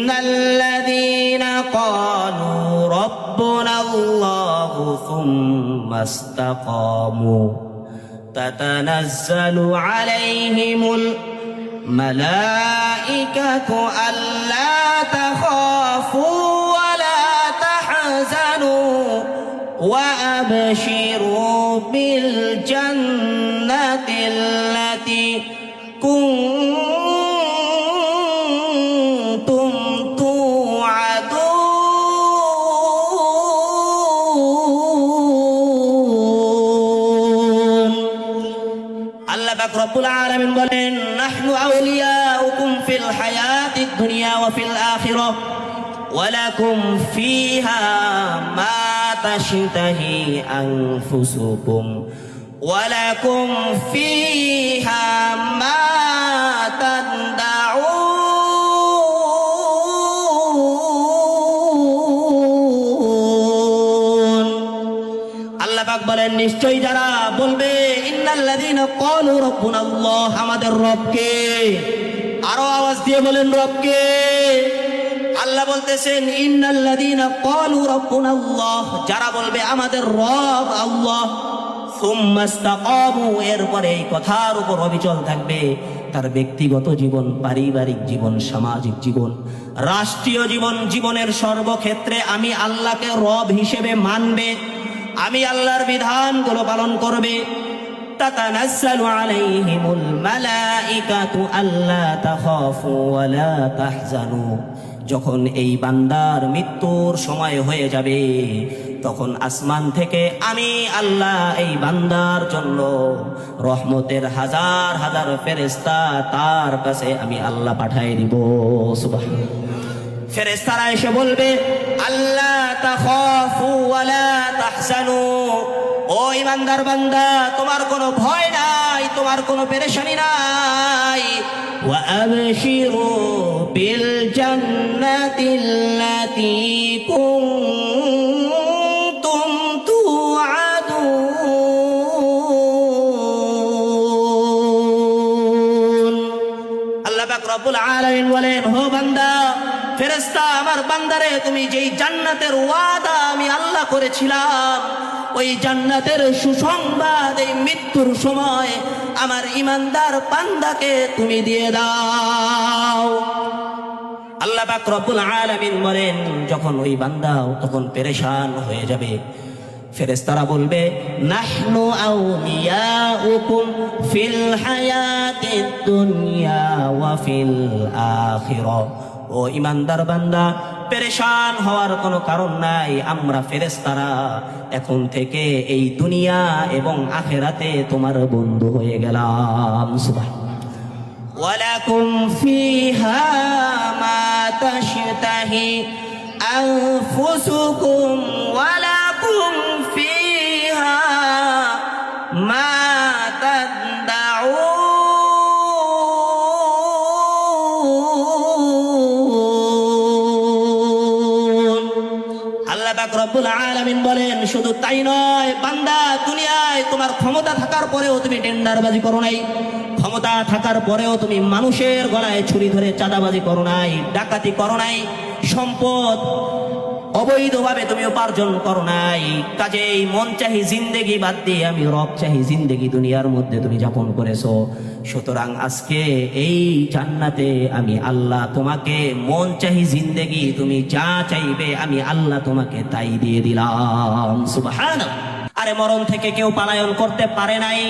ইন্নাল্লাযীনা ক্বালু রাব্বুনাল্লাহু সুম্মা ইসতাকামু তাতানাজ্জালু আলাইহিমুল মালাইকাতু আল্লা তাখাফু ওয়া লা তাহজানু ওয়া আবশিরু বিল জান্নাতিল্লাতী কুনতুম তুআদুন। আল্লাহ পাক রব্বুল আলামিন বলেন, নাহনু আউলিয়াউকুম ফিল হায়াতিদ দুনিয়া ওয়া ফিল আখিরাহ ওয়া লাকুম ফিহা মা তাশতাহি আনফুসুকুম ওয়া লাকুম ফিহা মা তাদউন। আল্লাহ পাক বলেন, নিশ্চয়ই যারা বলবে ইন্নাল্লাযীনা ক্বালু রাব্বুনাল্লাহ, আমাদের রবকে, আরো আওয়াজ দিয়ে বলেন রবকে। আল্লাহ বলতেছেন ইন্নাল্লাযীনা ক্বালু রাব্বুনাল্লাহ, যারা বলবে আমাদের রব আল্লাহ, সুম্মা ইসতাকামু, এরপরে এই কথার উপর অবিচল থাকবে, তার ব্যক্তিগত জীবন, পারিবারিক জীবন, সামাজিক জীবন, রাষ্ট্রীয় জীবন, জীবনের সর্বক্ষেত্রে আমি আল্লাহকে রব হিসেবে মানবে, আমি আল্লাহর বিধানগুলো পালন করবে। তাতানাজ্জালু আলাইহিমুল মালাইকাতু আল্লা তাখাফু ওয়া লা তাহজানু, যখন এই বান্দার মৃত্যুর সময় হয়ে যাবে, তখন আসমান থেকে আমি আল্লাহ এই বান্দার জন্য রহমতের হাজার হাজার ফেরেশতা তার কাছে আমি আল্লাহ পাঠিয়ে দিব। সুবহানাল্লাহ। ফেরেশতারা এসে বলবে, আল্লাহ তাখাফু ওয়া লা তাহজানু, ও ইমানদার বান্দা, তোমার কোনো ভয় নাই, তোমার কোনো পেরেশানি নাই। ওয়া আবশিরু বিল জান্নাতিল্লাতী কুনতুম তুআদুন। আল্লাহ পাক রব্বুল আলামিন বলেন, হো বান্দা, ফেরেশতা, আমার বান্দারে, তুমি যেই জান্নাতের ওয়াদা আমি আল্লাহ করেছিলাম, ওই জান্নাতের সুসংবাদ এই মৃত্যুর সময় আমার ইমানদার বান্দাকে তুমি দিয়ে দাও। আল্লাহ পাক রব্বুল আলামিন বলেন, যখন ওই বান্দা তখন পেরেশান হয়ে যাবে, ফেরেশতারা বলবে, নাহনু আউলিয়াউকুম ফিল হায়াতিদ দুনিয়া ওয়া ফিল আখিরাহ, ও ইমানদার বান্দা, পেরেশান হওয়ার কোনো কারণ নাই, আমরা ফেরেশতারা এখন থেকে এই দুনিয়া এবং আখিরাতে তোমার বন্ধু হয়ে গেলাম। সুবহানাল্লাহ। ওয়ালাকুম ফিহা মা তাশতাহি আনফুসুকুম ওয়ালাকুম ফিহা মা তাদউন। আল্লাহ পাক রব্বুল আলামিন বলেন, শুধু তাই নয় বান্দা, দুনিয়ায় তোমার ক্ষমতা থাকার পরেও তুমি টেন্ডারবাজি করো নাই, ক্ষমতা থাকার পরেও তুমি মানুষের গলায় ছুরি ধরে চাঁদাবাজি করো নাই, ডাকাতি করো নাই, সম্পদ অবৈধভাবে তুমি উপার্জন করো নাই। কাজেই মন চাহি জিন্দেগি বাদ দিয়ে আমি রব চাহি জিন্দেগি দুনিয়ার মধ্যে তুমি যাপন করেছো। সুতরাং আজকে এই জান্নাতে আমি আল্লাহ তোমাকে মন চাহি জিন্দেগি তুমি যা চাইবে আমি আল্লাহ তোমাকে তাই দিয়ে দিলাম। সুবহানাল্লাহ। আরে মরণ থেকে কেউ পালায়ন করতে পারে নাই,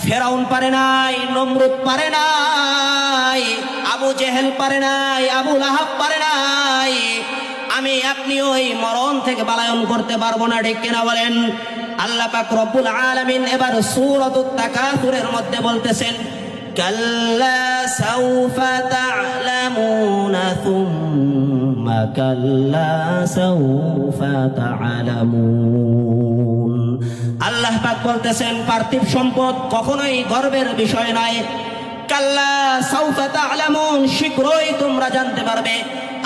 ফেরাউন পারে নাই, নমরুদ পারে নাই, আবু জেহেল পারে নাই, আবু লাহাব পারে নাই। আমি আপনিও এই মরণ থেকে পালায়ন করতে পারবো না, ঠিক কিনা বলেন? আল্লাহ পাক রব্বুল আলামিন এবার সূরাতুত তাকাসুরের মধ্যে বলতেছেন, কাল্লা সাউফা তা'লামুনা সুম্মা কাল্লা সাউফা তা'লামুন। আল্লাহ পাক বলতেছেন, পার্থিব সম্পদ কখনোই গর্বের বিষয় নয়। কাল্লা সাউফা তা'লামুন, শীঘ্রই তোমরা জানতে পারবে।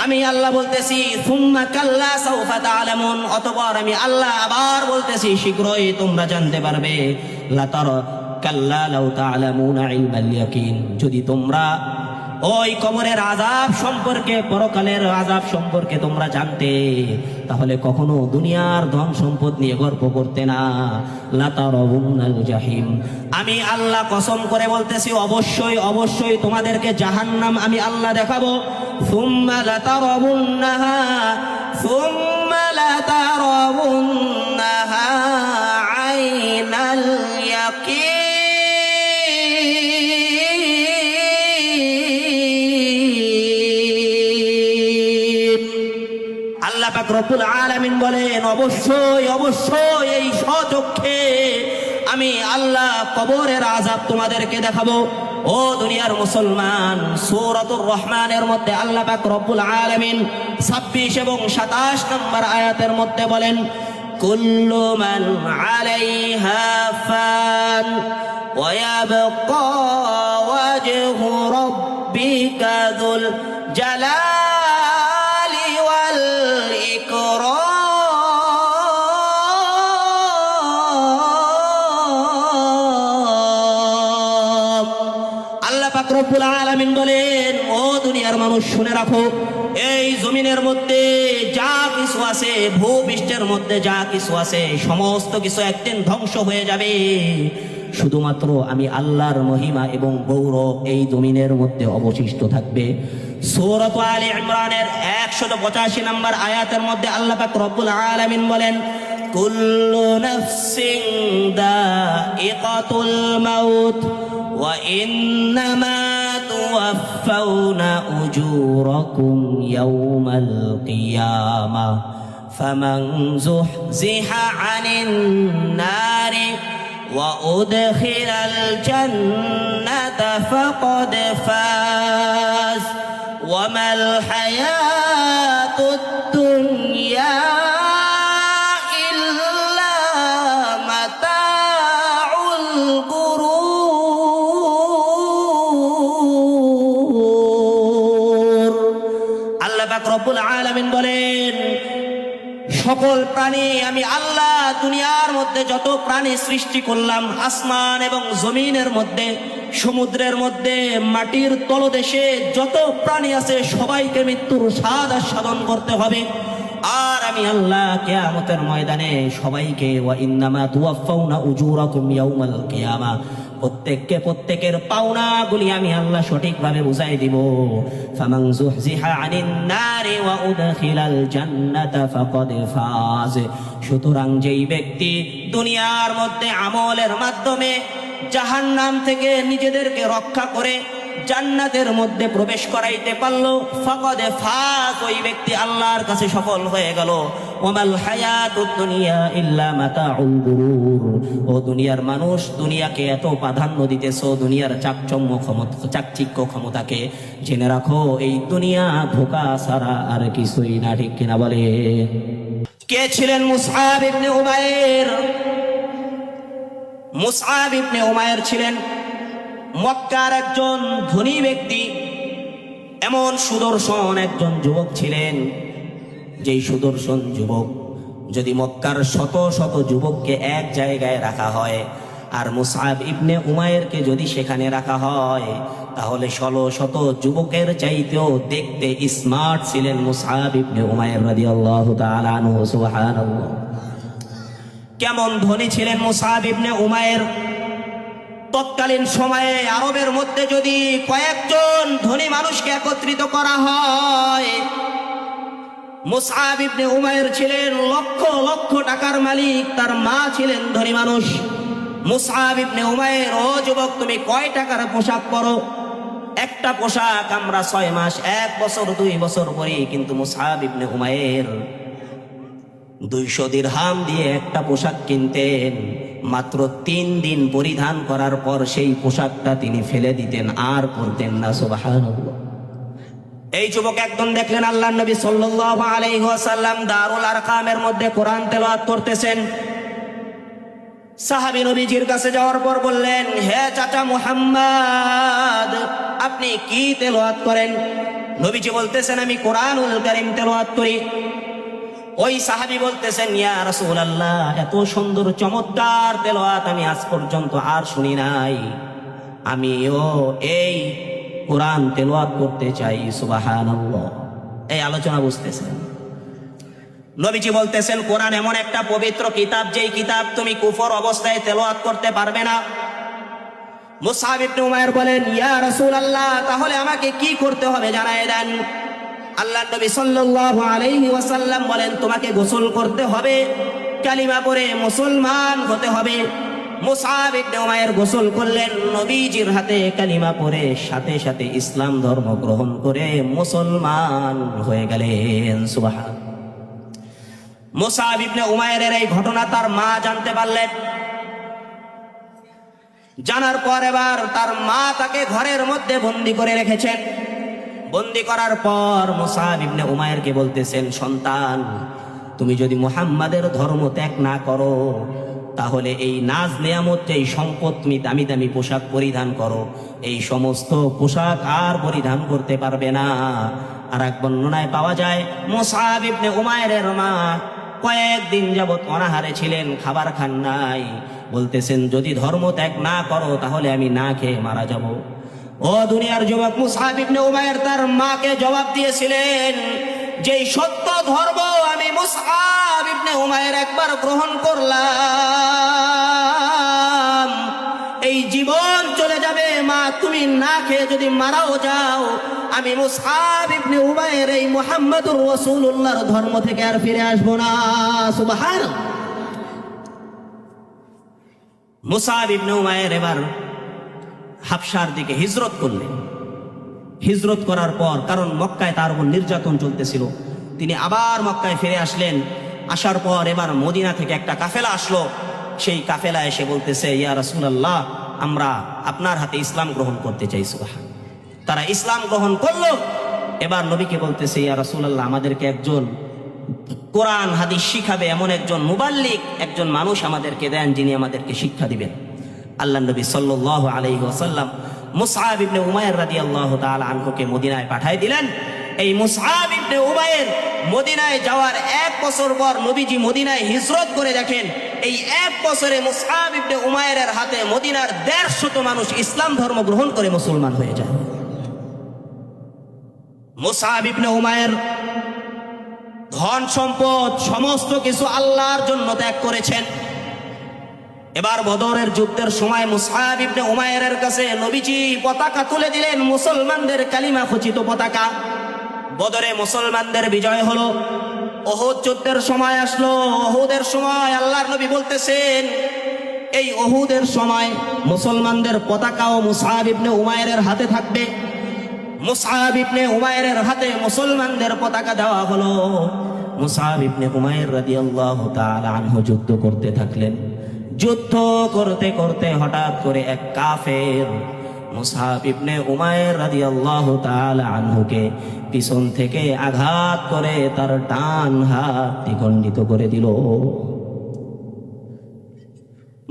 আমি আল্লাহ বলতেছি, সুম্মা কাল্লা সাউফা তা'লামুন, অতঃপর আমি আল্লাহ আবার বলতেছি, শীঘ্রই তোমরা জানতে পারবে। লাতারা কাল্লা লাউ তা'লামুনা ইলমাল ইয়াকিন, যদি তোমরা ওই কবরের আযাব সম্পর্কে, পরকালের আযাব সম্পর্কে তোমরা জানতে, তাহলে কখনো দুনিয়ার ধন সম্পদ নিয়ে গর্ব করতে না। লাতারাউনাল জাহিম, আমি আল্লাহ কসম করে বলতেছি, অবশ্যই অবশ্যই তোমাদেরকে জাহান্নাম আমি আল্লাহ দেখাবো। সুম্মা লাতারাউন্নাহা, সুম্মা লাতারাউন্নাহা আইনাল ইয়াকিন। আল্লাহ পাক রব্বুল আলামিন বলেন, অবশ্যই অবশ্যই এই স্বচক্ষে আমি আল্লাহ কবরের আযাব তোমাদেরকে দেখাবো। ও দুনিয়ার মুসলমান, সূরাতুর রহমানের মধ্যে আল্লাহ পাক রব্বুল আলামিন 26 এবং 27 নম্বর আয়াতের মধ্যে বলেন, কুল্লু মান আলাইহা ফান ওয়া ইয়াবকা ওয়াজহু রাব্বিকা যুল জালালি ওয়াল ইকরাম। আল্লাহ পাক রব্বুল আলামিন বলেন, ও দুনিয়ার মানুষ শুনে রাখো, এই জমিনের মধ্যে যা কিছু আছে, ভূপৃষ্ঠের মধ্যে যা কিছু আছে, সমস্ত কিছু একদিন ধ্বংস হয়ে যাবে। শুধুমাত্র আমি আল্লাহর মহিমা এবং গৌরব এই জমিনের মধ্যে অবশিষ্ট থাকবে। সূরা আলে ইমরানের 185 নম্বর আয়াতের মধ্যে আল্লাহ পাক রব্বুল আলামিন বলেন, কুল্লু নাফসিন দাইকাতুল মাউত ওয়া ইন্নামা তুওয়াফাউনা উজুরাকুম ইয়াওমাল কিয়ামাহ ফামান যুহজিহা আনিন নারি ওয়া উদখিলাল জান্নাতা ফাকাদ ফাজ ওয়া মাল হায়াতুদ দুনিয়া ইল্লা মাতাউল গুরুর। আল্লাহ পাক রব্বুল আলামিন বলেন, সকল প্রাণী আমি আল্লাহ দুনিয়ার মধ্যে যত প্রাণী সৃষ্টি করলাম, আসমান এবং জমিনের মধ্যে, সমুদ্রের মধ্যে, মাটির তলদেশে যত প্রাণী আছে, সবাইকে মৃত্যুর স্বাদ আস্বাদন করতে হবে। আর আমি আল্লাহ কিয়ামতের ময়দানে সবাইকে ওয়া ইন্নামা তুওয়াফাউনা উজুরাকুম ইয়াউমাল কিয়ামা, প্রত্যেককে প্রত্যেকের পাওনাগুলি আমি আল্লাহ সঠিকভাবে বুঝাই দিব। ফামান যুহজিহা আনিন নারি ওয়া উদখিলাল জান্নাতা ফাকাদ ফাজ। সুতরাং যেই ব্যক্তি দুনিয়ার মধ্যে আমলের মাধ্যমে জাহান্নাম থেকে নিজেদেরকে রক্ষা করে জান্নাতের মধ্যে প্রবেশ করাইতে পারলো, ফাকাদ ফাজ, ওই ব্যক্তি আল্লাহর কাছে সফল হয়ে গেল। ওয়ামাল হায়াতুদ দুনিয়া ইল্লা মাতাউল গুরুর। ও দুনিয়ার মানুষ, দুনিয়াকে এত প্রাধান্য দিতেছো, দুনিয়ার চাকচিক্য ক্ষমতাকে, জেনে রাখো এই দুনিয়া ধোঁকা ছাড়া আর কিছুই না। ঠিক কিনা বলে? কে ছিলেন মুসআব ইবনে উমাইর? মুসআব ইবনে উমাইর ছিলেন মক্কার একজন ধনী ব্যক্তি। এমন সুদর্শন একজন যুবক ছিলেন, যেই সুদর্শন যুবক, যদি মক্কার শত শত যুবককে এক জায়গায় রাখা হয় আর মুসআব ইবনে উমাইরকে যদি সেখানে রাখা হয়, তাহলে 16 শত যুবকের চাইতেও দেখতে স্মার্ট ছিলেন মুসআব ইবনে উমাইর রাদিয়াল্লাহু তাআলা আনহু। সুবহানাল্লাহ, কেমন ধনী ছিলেন মুসআব ইবনে উমাইর! তৎকালীন সময়ে আরবের মধ্যে যদি কয়েকজন ধনী মানুষকে একত্রিত করা হয়, মুসআব ইবনে উমাইর ছিলেন লক্ষ লক্ষ টাকার মালিক, তার মা ছিলেন ধনী মানুষ। মুসআব ইবনে উমাইর, ও যুবক, তুমি কয় টাকার পোশাক পরো? একটা পোশাক আমরা 6 মাস, 1 বছর, 2 বছর পরি, কিন্তু মুসআব ইবনে উমাইর 200 দিরহাম দিয়ে একটা পোশাক কিনতেন। মাত্র 3 দিন পরিধান করার পর সেই পোশাকটা তিনি ফেলে দিতেন, আর পরতেন না। সুবহানাল্লাহ। এই যুবক একদম দেখলেন আল্লাহর নবী সাল্লাল্লাহু আলাইহি ওয়াসাল্লাম দারুল আরকামের মধ্যে কোরআন তেলাওয়াত করতেছেন। সাহাবী নবীজির কাছে যাওয়ার পর বললেন, হে চাচা মুহাম্মদ, আপনি কি তেলাওয়াত করেন? নবীজি বলতেছেন, আমি কোরআনুল কারীম তেলাওয়াত করি। ওই সাহাবী বলতেছেন, ইয়া রাসূলুল্লাহ, এত সুন্দর চমৎকার তেলাওয়াত আমি আজ পর্যন্ত আর শুনি নাই। আমিও এই কোরআন তেলাওয়াত করতে চাই। সুবহানাল্লাহ। এই আলোচনা বুঝতেছেন? নবীজি বলতেছেন কোরআন এমন একটা পবিত্র কিতাব, যেই কিতাব তুমি কুফর অবস্থায় তেলাওয়াত করতে পারবে না। মুসআব ইবনে উমাইর বলেন, ইয়া রাসূলুল্লাহ, তাহলে আমাকে কি করতে হবে জানায় দেন। আল্লাহর নবী সাল্লাল্লাহু আলাইহি ওয়াসাল্লাম বলেন, তোমাকে গোসল করতে হবে, কালিমা পড়ে মুসলমান হতে হবে। মুসআব ইবনে উমাইর গোসল করলেন, নবীজির হাতে কালিমা পড়ে সাথে সাথে ইসলাম ধর্ম গ্রহণ করে মুসলমান হয়ে গেলেন। সুবহান। মুসআব ইবনে উমাইরের এই ঘটনা তার মা জানতে পারলেন। জানার পর এবার তার মা তাকে ঘরের মধ্যে বন্দী করে রেখেছেন। বন্দী করার পর মুসআব ইবনে উমাইরকে বলতেছেন, সন্তান, তুমি যদি মুহাম্মাদের ধর্ম ত্যাগ না করো তাহলে এই নাজ নিয়ামত, এই সম্পদ, তুমি দামি দামি পোশাক পরিধান করো, এই সমস্ত পোশাক আর পরিধান করতে পারবে না। আর এক বর্ণনায় পাওয়া যায় মুসআব ইবনে উমাইরের মা কয়েকদিন যাবত অনাহারে ছিলেন, খাবার খান নাই। বলতেছেন, যদি ধর্ম ত্যাগ না করো তাহলে আমি না খেয়ে মারা যাব। ও দুনিয়ার যুবক, মুসআব ইবনে উমাইর তার মাকে জবাব দিয়েছিলেন, যেই সত্য ধর্ম আমি মুসআব ইবনে উমাইর একবার গ্রহণ করলাম, এই জীবন চলে যাবে মা, তুমি না খেয়ে যদি মারাও যাও, আমি মুসআব ইবনে উমাইর এই মুহাম্মদুর রাসূলুল্লাহর ধর্ম থেকে আর ফিরে আসবো না। সুবহানাল্লাহ। মুসআব ইবনে উমাইর এবার হাবশার দিকে হিজরত করলেন। হিজরত করার পর, কারণ মক্কায় তার উপর নির্যাতন চলতেছিল, তিনি আবার মক্কায় ফিরে আসলেন। আসার পর এবার মদিনা থেকে একটা কাফেলা আসলো। সেই কাফেলা এসে বলতেছে, ইয়া রাসূলুল্লাহ, আমরা আপনার হাতে ইসলাম গ্রহণ করতে চাই। সুবহান। তারা ইসলাম গ্রহণ করলো। এবার নবীকে বলতেছে, ইয়া রাসূলুল্লাহ, আমাদেরকে একজন কোরআন হাদিস শিখাবে এমন একজন মুবাল্লিগ, একজন মানুষ আমাদেরকে দেন, যিনি আমাদেরকে শিক্ষা দিবেন। আল্লাহর নবী সাল্লাল্লাহু আলাইহি ওয়াসাল্লাম মুসআব ইবনে উমাইর রাদিয়াল্লাহু তাআলা আনহুকে মদিনায় পাঠিয়ে দিলেন। এই মুসআব ইবনে উমাইর মদিনায় যাওয়ার 1 বছর পর নবীজি মদিনায় হিজরত করে দেখেন, এই 1 বছরে মুসআব ইবনে উমাইরের হাতে মদিনার 150 মানুষ ইসলাম ধর্ম গ্রহণ করে মুসলমান হয়ে যায়। মুসআব ইবনে উমাইর ধন সম্পদ সমস্ত কিছু আল্লাহর জন্য ত্যাগ করেছেন। এবার বদরের যুদ্ধের সময় মুসআব ইবনে উমাইরের কাছে নবীজি পতাকা তুলে দিলেন, মুসলমানদের কালিমা খচিত পতাকা। বদরে মুসলমানদের বিজয় হলো। উহুদ যুদ্ধের সময় আসলো। উহুদের সময় আল্লাহর নবী বলতেছেন, এই উহুদের সময় মুসলমানদের পতাকাও মুসআব ইবনে উমাইরের হাতে থাকবে। মুসআব ইবনে উমাইরের হাতে মুসলমানদের পতাকা দেওয়া হলো। মুসআব ইবনে উমাইর রাদিয়াল্লাহু তাআলা আনহু যুদ্ধ করতে থাকলেন। যুদ্ধ করতে করতে হঠাৎ করে এক কাফের মুসআব ইবনে উমাইর রাদিয়াল্লাহু তাআলা আনহুকে পিছন থেকে আঘাত করে তার ডান হাত দ্বিখণ্ডিত করে দিল।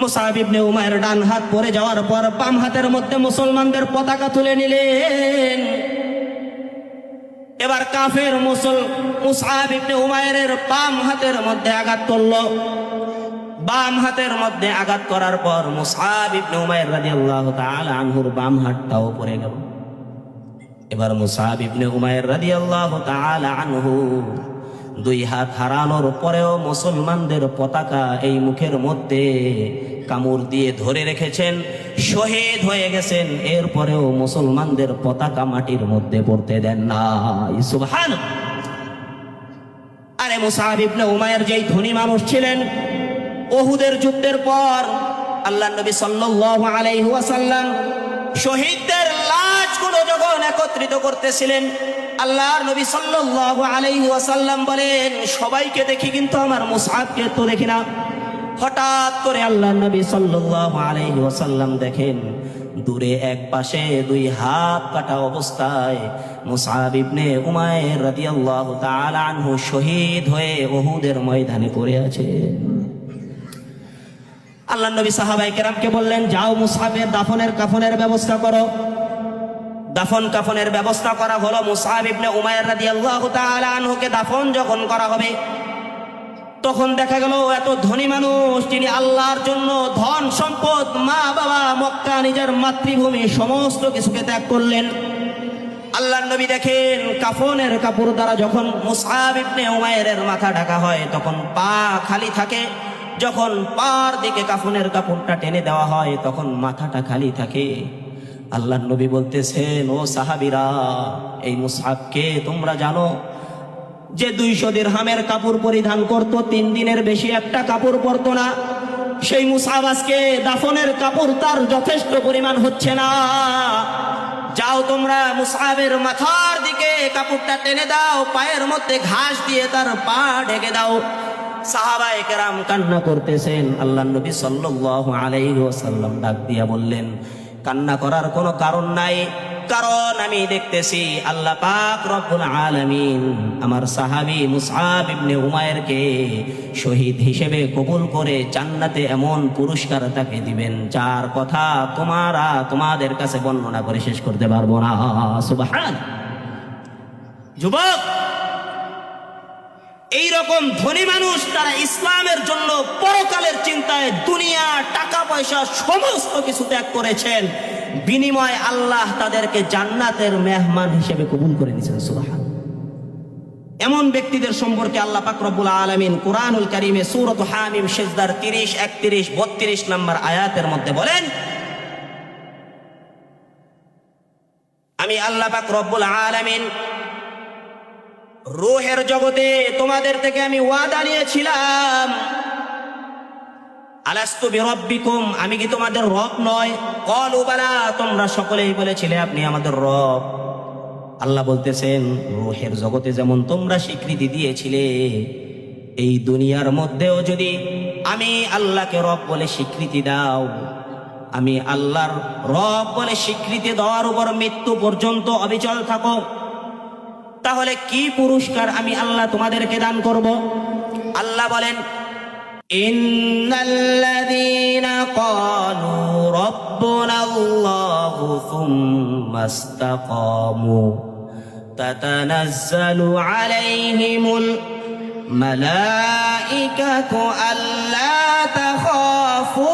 মুসআব ইবনে উমাইর ডান হাত পড়ে যাওয়ার পর বাম হাতের মধ্যে মুসলমানদের পতাকা তুলে নিলেন। এবার কাফের মুসআব ইবনে উমাইরের বাম হাতের মধ্যে আঘাত করল। বাম হাতের মধ্যে আঘাত করার পর মুসআব ইবনে উমাইর রাদিয়াল্লাহু তাআলা আনহুর বাম হাতটাও পড়ে গেল। এবার মুসআব ইবনে উমাইর রাদিয়াল্লাহু তাআলা আনহু 2 হাত হারানোর পরেও মুসলমানদের পতাকা এই মুখের মধ্যে কামড় দিয়ে ধরে রেখেছেন, শহীদ হয়ে গেছেন। এরপরেও মুসলমানদের পতাকা মাটির মধ্যে পড়তে দেন না। সুবহানাল্লাহ। আরে মুসআব ইবনে উমাইর যেই ধনী মানুষ ছিলেন, উহুদের যুদ্ধের পর আল্লাহর নবী সাল্লাল্লাহু আলাইহি ওয়াসাল্লাম শহীদদের লাশগুলো যখন একত্রিত করতেছিলেন, আল্লাহর নবী সাল্লাল্লাহু আলাইহি ওয়াসাল্লাম বলেন, সবাইকে দেখি কিন্তু আমার মুসআবকে তো দেখি না। হঠাৎ করে আল্লাহর নবী সাল্লাল্লাহু আলাইহি ওয়াসাল্লাম দেখেন দূরে এক পাশে 2 হাত কাটা অবস্থায় মুসআব ইবনে উমাইর রাদিয়াল্লাহু তাআলা আনহু শহীদ হয়ে উহুদের ময়দানে পড়ে আছে। আল্লাহর নবী সাহাবায়ে কেরামকে বললেন, যাও মুসআবের দাফনের কাফনের ব্যবস্থা করো। দাফন কাফনের ব্যবস্থা করা হলো। মুসআব ইবনে উমাইর রাদিয়াল্লাহু তাআলা আনহুকে দাফন যখন করা হবে, তখন দেখা গেল এত ধনী মানুষ, যিনি আল্লাহর জন্য ধন সম্পদ, মা বাবা, মক্কা, নিজের মাতৃভূমি সমস্ত কিছুকে ত্যাগ করলেন। আল্লাহর নবী দেখেন কাফনের কাপড় দ্বারা যখন মুসআব ইবনে উমাইরের মাথা ঢাকা হয় তখন পা খালি থাকে, যখন পার দিকে কাফনের কাপড়টা টেনে দেওয়া হয় তখন মাথাটা খালি থাকে। আল্লাহর নবী বলতেছেন, ও সাহাবীরা, এই মুসআবকে তোমরা জানো যে 200 দিরহামের কাপড় পরিধান করত, 3 দিনের বেশি একটা কাপড় পরতো না। সেই মুসআব আজকে দাফনের কাপড় তার যথেষ্ট পরিমাণ হচ্ছে না। যাও তোমরা মুসআবের মাথার দিকে কাপড়টা টেনে দাও, পায়ের মধ্যে ঘাস দিয়ে তার পা ঢেকে দাও। সাহাবায়ে কেরাম কান্না করতেছেন। আল্লাহর নবী সাল্লাল্লাহু আলাইহি ওয়াসাল্লাম ডাক দিয়া বললেন, কান্না করার কোনো কারণ নাই, কারণ আমি দেখতেছি আল্লাহ পাক রব্বুল আলামিন আমার সাহাবী মুসআব ইবনে উমাইরকে শহীদ হিসেবে কবুল করে জান্নাতে এমন পুরস্কার তাকে দিবেন যার কথা তোমাদের কাছে বর্ণনা করে শেষ করতে পারবো না। সুবহান। যুবক, এইরকম ধনী মানুষ তারা ইসলামের জন্য পরকালের চিন্তায় দুনিয়া টাকা পয়সা সমস্ত কিছু ত্যাগ করেছেন, বিনিময়ে আল্লাহ তাদেরকে জান্নাতের মেহমান হিসেবে কবুল করে নিয়েছেন। সুবহান। এমন ব্যক্তিদের সম্পর্কে আল্লাহ পাক রব্বুল আলামিন কুরআনুল কারীমে সূরাত হামিম সিজদার 30, 31, 32 নম্বর আয়াতের মধ্যে বলেন, আমি আল্লাহ পাক রব্বুল আলামিন রূহের জগতে তোমাদের থেকে আমি ওয়াদা নিয়েছিলাম, আলাস্তু বিরব্বিকুম, আমি কি তোমাদের রব নয়? ক্বালু বালা, তোমরা সকলেই বলেছিলে আপনি আমাদের রব। আল্লাহ বলতেছেন, রূহের জগতে যেমন তোমরা স্বীকৃতি দিয়েছিলে, এই দুনিয়ার মধ্যেও যদি আমি আল্লাহকে রব বলে স্বীকৃতি দাও, আমি আল্লাহর রব বলে স্বীকৃতি দেওয়ার উপর মৃত্যু পর্যন্ত অবিচল থাকো, তাহলে কি পুরস্কার আমি আল্লাহ তোমাদেরকে দান করব? আল্লাহ বলেন, ইন্নাল্লাযীনা ক্বালু রাব্বুনাল্লাহু সুম্মা ইসতাকামু তাতানাজ্জালু আলাইহিমুল মালাঈকাতু আল্লা তাখাফু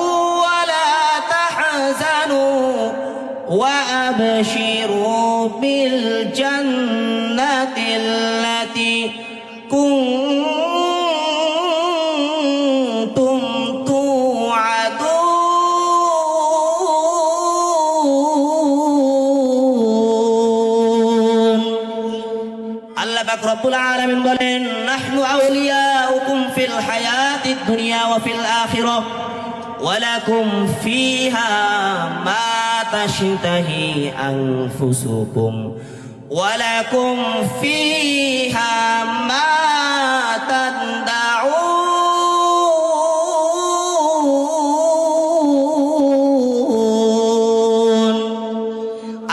ওয়া লা তাহজানু ওয়া আবশিরু বিল জান্নাতিল্লাতী কুনতুম তুআদুন। আল্লাহ পাক রব্বুল আলামিন বলেন, নাহনু আউলিয়াউকুম ফিল হায়াতিদ দুনিয়া ওয়া ফিল আখিরাহ ওয়া লাকুম ফিহা মা তাশতাহি আনফুসুকুম ওয়া লাকুম ফিহা মা তাদউন।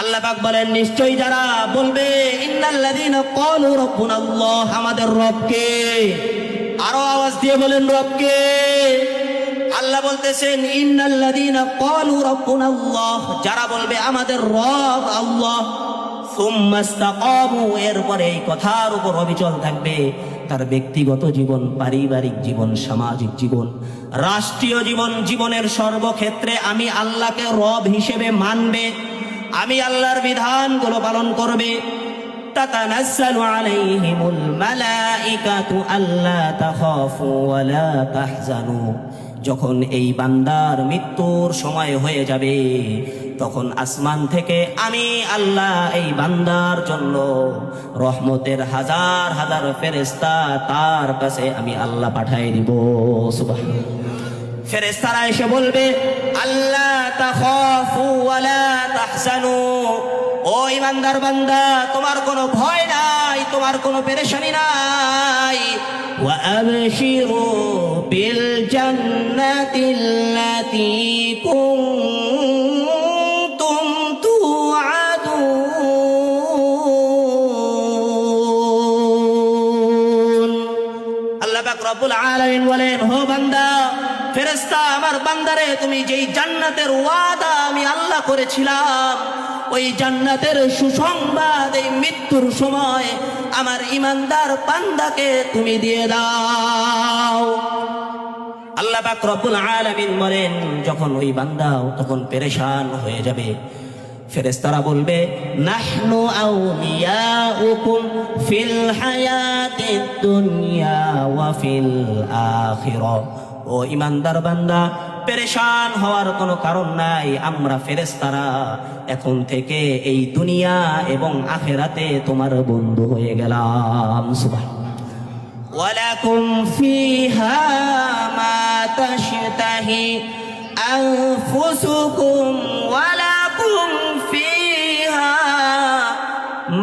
আল্লাহ পাক বলেন, নিশ্চয়ই যারা বলবে ইন্নাল্লাযীনা ক্বালু রাব্বুনাল্লাহ, আমাদের রবকে, আরো আওয়াজ দিয়ে বলেন রবকে। আল্লাহ বলতেছেন, ইন্নাল্লাযীনা ক্বালু রাব্বুনাল্লাহ, যারা বলবে আমাদের রব আল্লাহ, সুম্মা ইসতাকামু, এরপরে এই কথার উপর অবিচল থাকবে, তার ব্যক্তিগত জীবন, পারিবারিক জীবন, সামাজিক জীবন, রাষ্ট্রীয় জীবন, জীবনের সর্বক্ষেত্রে আমি আল্লাহকে রব হিসেবে মানবে, আমি আল্লাহর বিধানগুলো পালন করবে। তাতানাজ্জালু আলাইহিমুল মালাঈকাতু আল্লা তাখাফু ওয়া লা তাহজানু, যখন এই বান্দার মৃত্যুর সময় হয়ে যাবে তখন আসমান থেকে আমি আল্লাহ এই বান্দার জন্য রহমতের হাজার হাজার ফেরেশতা তার কাছে আমি আল্লাহ পাঠিয়ে দিব। সুবহানাল্লাহ। ফেরেশতারা এসে বলবে, আল্লা তাখাফু ওয়া লা তাহজানু, ও ইমানদার বান্দা, তোমার কোনো ভয় নাই, তোমার কোনো পেরেশানি নাই। ওয়া আবশিরু বিল জান্নাতিল্লাতী কুনতুম তুআদুন। আল্লাহ পাক রব্বুল আলামিন বলেন, হো বান্দা, ফেরেশতা, আমার বান্দারে, তুমি যেই জান্নাতের ওয়াদা আমি আল্লাহ করেছিলাম, ওই জান্নাতের সুসংবাদ এই মৃত্যুর সময় আমার ইমানদার বান্দাকে তুমি দিয়ে দাও। আল্লাহ পাক রব্বুল আলামিন বলেন, যখন ওই বান্দা তখন পেরেশান হয়ে যাবে, ফেরেশতারা বলবে নাহনু আউলিয়াউকুম ফিল হায়াতিদ দুনিয়া ওয়া ফিল আখিরাহ। ও ঈমানদার বান্দা, পেরেশান হওয়ার কোনো কারণ নাই। আমরা ফেরেশতারা এখন থেকে এই দুনিয়া এবং আখিরাতে তোমার বন্ধু হয়ে গেলাম। সুবহানাল্লাহ। ওয়ালাকুম ফিহা মা তাশতাহি আনফুসুকুম ওয়ালাকুম ফিহা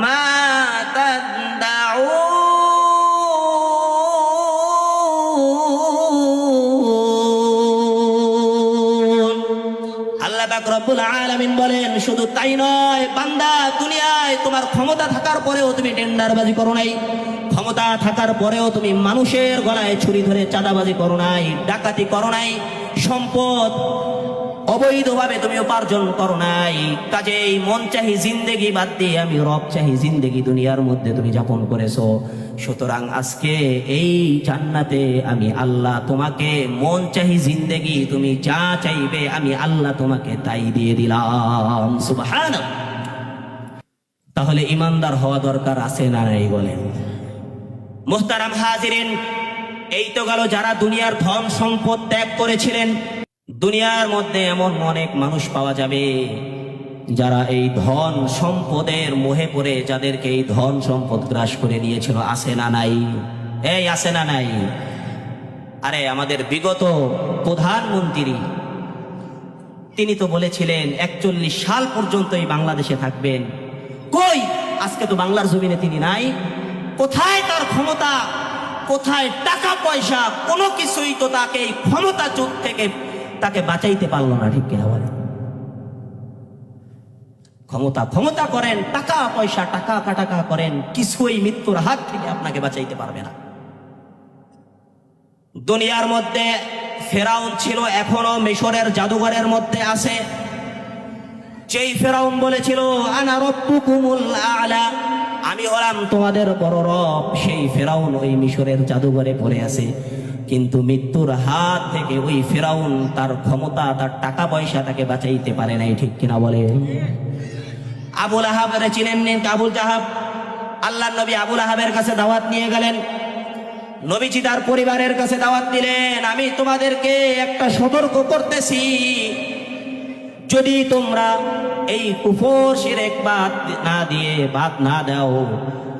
মা তাদউন। আল্লাহ পাক রব্বুল আলামিন বলেন, শুধু তাই নয় বান্দা, দুনিয়ায় তোমার ক্ষমতা থাকার পরেও তুমি টেন্ডারবাজি করো নাই, ক্ষমতা থাকার পরেও তুমি মানুষের গলায় ছুরি ধরে চাঁদাবাজি করো নাই, ডাকাতি করো নাই, সম্পদ অবৈধভাবে তুমি উপার্জন করো নাই। কাজেই মন চাহি জিন্দেগি বাদ দিয়ে আমি রব চাহি জিন্দেগি দুনিয়ার মধ্যে তুমি যাপন করেছো। সুতরাং আজকে এই জান্নাতে আমি আল্লাহ তোমাকে মন চাহি জিন্দেগি তুমি যা চাইবে আমি আল্লাহ তোমাকে তাই দিয়ে দিলাম। সুবহানাল্লাহ। তাহলে ইমানদার হওয়া দরকার আছে না নাই বলেন? মুহতারাম হাজিরিন, এই তো গেল যারা দুনিয়ার ধন সম্পদ ত্যাগ করেছিলেন। দুনিয়ার মধ্যে এমন অনেক মানুষ পাওয়া যাবে যারা এই ধন সম্পদের মোহে পড়ে, যাদেরকে এই ধন সম্পদ গ্রাস করে নিয়েছিল। আছে না নাই? এই আছে না নাই? আরে আমাদের বিগত প্রধানমন্ত্রী, তিনি তো বলেছিলেন 41 সাল পর্যন্ত এই বাংলাদেশে থাকবেন। কই আজকে তো বাংলার জমিনে তিনি নাই। কোথায় তার ক্ষমতা, কোথায় টাকা পয়সা? কোনো কিছুই তো তাকে এই ক্ষমতা যুগ থেকে তাকে বাঁচাইতে পারলো না। ঠিক কিনা বলেন? ক্ষমতা ক্ষমতা করেন, টাকা পয়সা টাকা কাটাকা করেন, কিছুই মৃত্যুর হাত থেকে আপনাকে বাঁচাইতে পারবে না। দুনিয়ার মধ্যে ফেরাউন ছিল, এখনো মিশরের জাদুঘরের মধ্যে আছে। যেই ফেরাউন বলেছিল আনা রব্বুকুমুল আ'লা, আমি হলাম তোমাদের বড় রব, সেই ফেরাউন ওই মিশরের জাদুঘরে পড়ে আছে। কিন্তু মৃত্যুর হাত থেকে ওই ফেরাউন তার ক্ষমতা, তার টাকা পয়সা তাকে বাঁচাইতে পারে নাই। ঠিক কিনা বলে? আবুল আহাবের চিনেন নিন, আবুল জাহাব। আল্লাহর নবী আবুল আহাবের কাছে দাওয়াত নিয়ে গেলেন। নবীজি তার পরিবারের কাছে দাওয়াত দিলেন, আমি তোমাদেরকে একটা সতর্ক করতেছি, যদি তোমরা এই কুফর শিরক বাদ না দাও,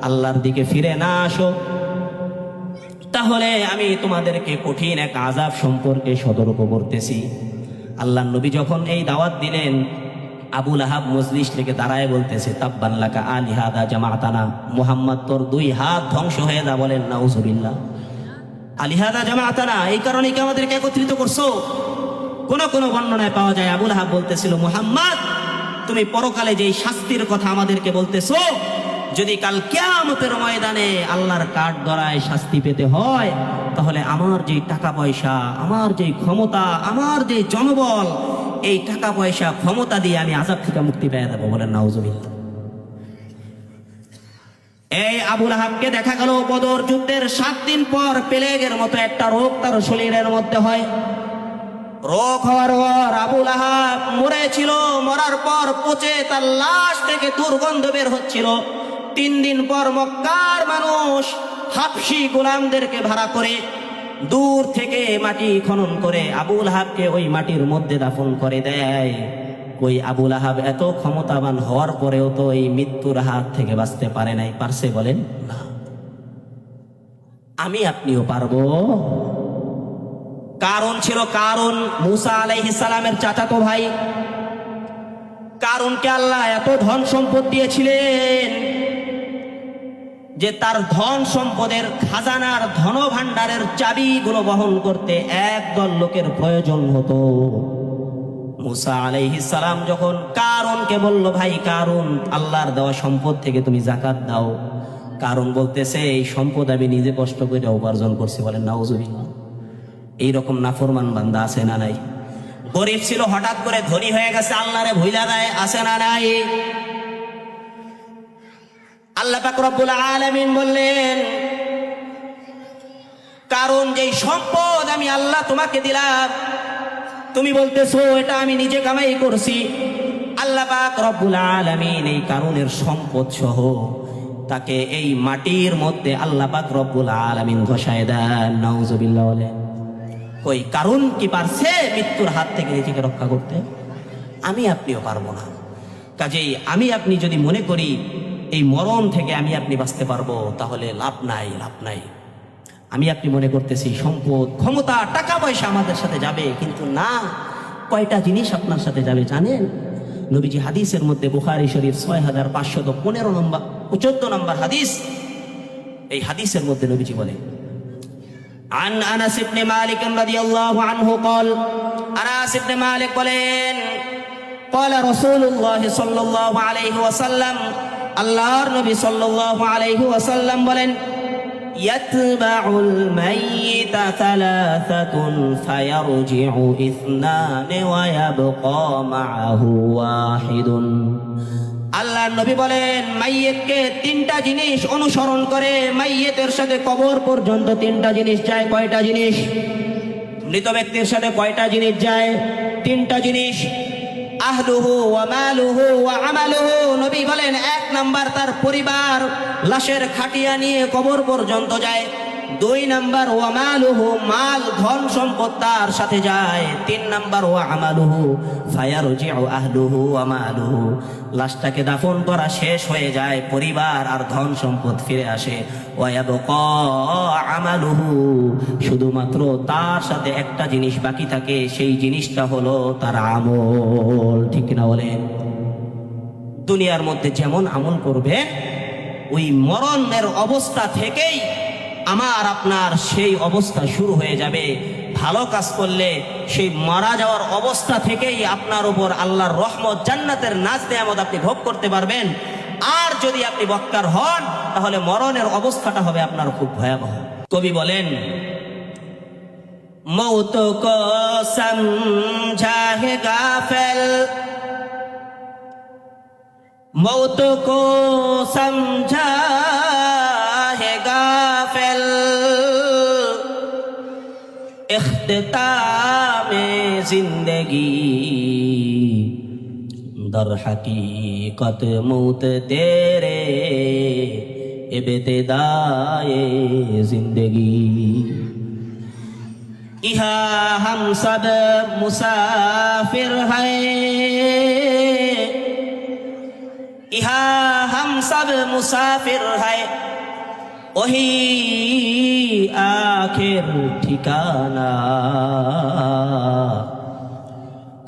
আল্লাহর দিকে ফিরে না আসো, তাহলে আমি তোমাদেরকে কঠিন এক আযাব সম্পর্কে সতর্ক করতেছি। আল্লাহর নবী যখন এই দাওয়াত দিলেন, আবুল আহাব মজলিস থেকে দাঁড়ায় বলতেছে তাব্বান লাকা আলিহাদা জামাতানা, মুহাম্মদ তোর 2 হাত ধ্বংস হয়ে যা। বলেন নাউজুবিল্লাহ। আলিহাদা জামাতানা, এই কারণে কি আমাদেরকে একত্রিত করছো? কোন কোন বর্ণনায় পাওয়া যায় আবুল আহাব বলতেছিল, মুহাম্মদ তুমি পরকালে যেই শাস্তির কথা আমাদেরকে বলতেছো, যদি কাল কিয়ামতের ময়দানে আল্লাহর কাঠ গড়ায় শাস্তি পেতে হয়, তাহলে আমার যে টাকা পয়সা, আমার যে ক্ষমতা, আমার যে জনবল, এই টাকা পয়সা ক্ষমতা দিয়ে আমি আযাব থেকে মুক্তি পেয়ে দেবো। বলেন নাউজুবিল্লাহ। এই আবুল আহাবকে দেখা গেল বদর যুদ্ধের 7 দিন পর প্লেগের মতো একটা রোগ তার শরীরের মধ্যে হয়। রোগ হওয়ার পর আবুল আহাব মরেছিল, মরার পর পচে তার লাশ থেকে দুর্গন্ধ বের হচ্ছিল। 3 দিন পর মক্কার মানুষ হাবশী গোলামদেরকে ভাড়া করে দূর থেকে মাটি খনন করে আবুল আহাবকে ওই মাটির মধ্যে দাফন করে দেয়। ওই আবুল আহাব এত ক্ষমতাবান হওয়ার পরেও তো এই মৃত্যুর হাত থেকে বাঁচতে পারে নাই। পারছে? বলেন না। আমি আপনিও পারবো? কারণ ছিল, কারণ মুসা আলাইহিস সালামের চাচাতো ভাই। কারণকে আল্লাহ এত ধন সম্পদ দিয়েছিলেন যে তার ধন সম্পদের খাজানার ধন ভাণ্ডারের চাবিগুলো বহন করতে একদল লোকের প্রয়োজন হতো। মুসা আলাইহিস সালাম যখন কারণকে বলল, ভাই কারণ, আল্লাহর দেওয়া সম্পদ থেকে তুমি যাকাত দাও, কারণ বলতেছে এই সম্পদ আমি নিজে কষ্ট করে উপার্জন করছি। বলেন নাউজুবিল্লাহ। এইরকম নাফরমান বান্দা আছে না নাই? গরিব ছিল, হঠাৎ করে ধনী হয়ে গেছে, আল্লাহরে ভুইলা দেয়। আছে না নাই? আল্লাহ পাক রব্বুল আলামিন বললেন, কারণ যেই সম্পদ আমি আল্লাহ তোমাকে দিলাম, তুমি বলতেছো এটা আমি নিজে কামাই করছি। আল্লাহ পাক রব্বুল আলামিন এই কারুনের সম্পদ সহ তাকে এই মাটির মধ্যে আল্লাহ পাক রব্বুল আলামিন ঘষায় দেন। নাউজুবিল্লাহ বলে। কই কারুন কি পারছে মৃত্যুর হাত থেকে নিজেকে রক্ষা করতে? আমি আপনিও পারবো না। কাজেই আমি আপনি যদি মনে করি এই মরণ থেকে আমি আপনি বাঁচতে পারবো, তাহলে লাভ নাই, লাভ নাই। আমি আপনি মনে করতেছি সম্পদ, ক্ষমতা, টাকা পয়সা আমাদের সাথে যাবে, কিন্তু না। কয়টা জিনিস আপনার সাথে যাবে জানেন? নবীজি হাদিসের মধ্যে, বুখারী শরীফ 6515 নম্বর 14 নম্বর হাদিস, এই হাদিসের মধ্যে নবীজি বলেন, عن أنس بن مالك رضي الله عنه قال, أنس بن مالك বলেন, قال رسول الله صلى الله عليه وسلم, আল্লাহর নবী সাল্লাল্লাহু আলাইহি ওয়াসাল্লাম বলেন, ইয়াতবাউল মাইয়িতা সালাসাতুন ফায়ারজিউ ইসনান ওয়া ইয়াবকা মাআহু ওয়াহিদুন। আল্লাহর নবী বলেন, মাইয়িতকে তিনটা জিনিস অনুসরণ করে। মাইয়িতের সাথে কবর পর্যন্ত তিনটা জিনিস যায়। কয়টা জিনিস? মৃত ব্যক্তির সাথে কয়টা জিনিস যায়? তিনটা জিনিস। আহলুহু ওয়া মালুহু ওয়া আমালুহু। নবী বলেন, এক নাম্বার তার পরিবার, লাশের খাটিয়া নিয়ে কবর পর্যন্ত যায়। 2 নাম্বার ওয়া মালুহু, মাল ধন সম্পদ তার সাথে যায়। 3 নাম্বার ওয়া আমালুহু ফায়ারজিউ আহলুহু ওয়া মালুহু, লাশটাকে দাফন করা শেষ হয়ে যায়, পরিবার আর ধন সম্পদ ফিরে আসে। ওয়া ইয়াবকা আমালুহু, শুধুমাত্র তার সাথে একটা জিনিস বাকি থাকে, সেই জিনিসটা হলো তার আমল। ঠিক না বলেন? দুনিয়ার মধ্যে যেমন আমল করবে, ওই মরণের অবস্থা থেকেই আমার আপনার সেই অবস্থা শুরু হয়ে যাবে। ভালো কাজ করলে সেই মারা যাওয়ার অবস্থা থেকেই আপনার উপর আল্লাহর রহমত, জান্নাতের নাজ নেয়ামত আপনি ভোগ করতে পারবেন। আর যদি আপনি বক্কার হন, তাহলে মরণের অবস্থাটা হবে আপনার খুব ভয়াবহ। কবি বলেন, মৌত কো সমঝা হে গাফেল, मौत को समझा है गाफिल, इख्तितामे जिंदगी दर हकीकत मौत तेरे इब्तिदाए जिंदगी। यहाँ हम सब मुसाफिर हैं, यहाँ हम सब मुसाफिर है, वही आखिर ठिकाना,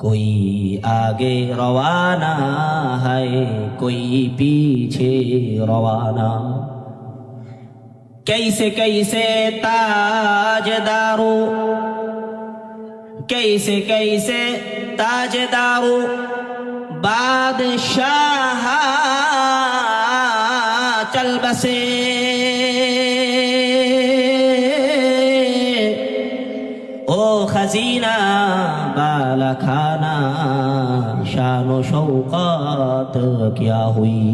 कोई आगे रवाना है, कोई पीछे रवाना। कैसे कैसे ताजदारो, कैसे कैसे ताजदारो बादशाह चल बसे, ओ खजीना बाला खाना शानो शौकत क्या हुई।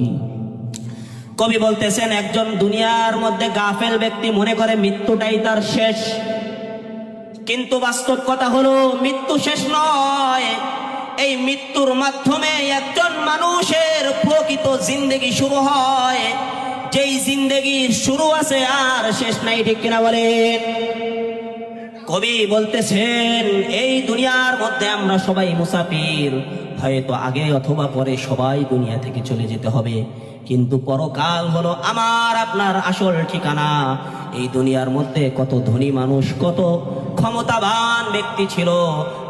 কবি বলতেছেন, একজন দুনিয়ার মধ্যে গাফেল ব্যক্তি মনে করে মৃত্যুটাই তার শেষ, কিন্তু বাস্তব কথা হলো মৃত্যু শেষ নয়। এই মৃত্যুর মাধ্যমে একজন মানুষের প্রকৃত জিন্দেগি শুরু হয়, যেই জিন্দেগির শুরু আছে আর শেষ নাই। ঠিক কিনা বলেন? কবি বলতেছেন, এই দুনিয়ার মধ্যে আমরা সবাই মুসাফির, হয়তো আগে অথবা পরে সবাই দুনিয়া থেকে চলে যেতে হবে, কিন্তু পরকাল হলো আমার আপনার আসল ঠিকানা। এই দুনিয়ার মধ্যে কত ধনী মানুষ, কত ক্ষমতাবান ব্যক্তি ছিল,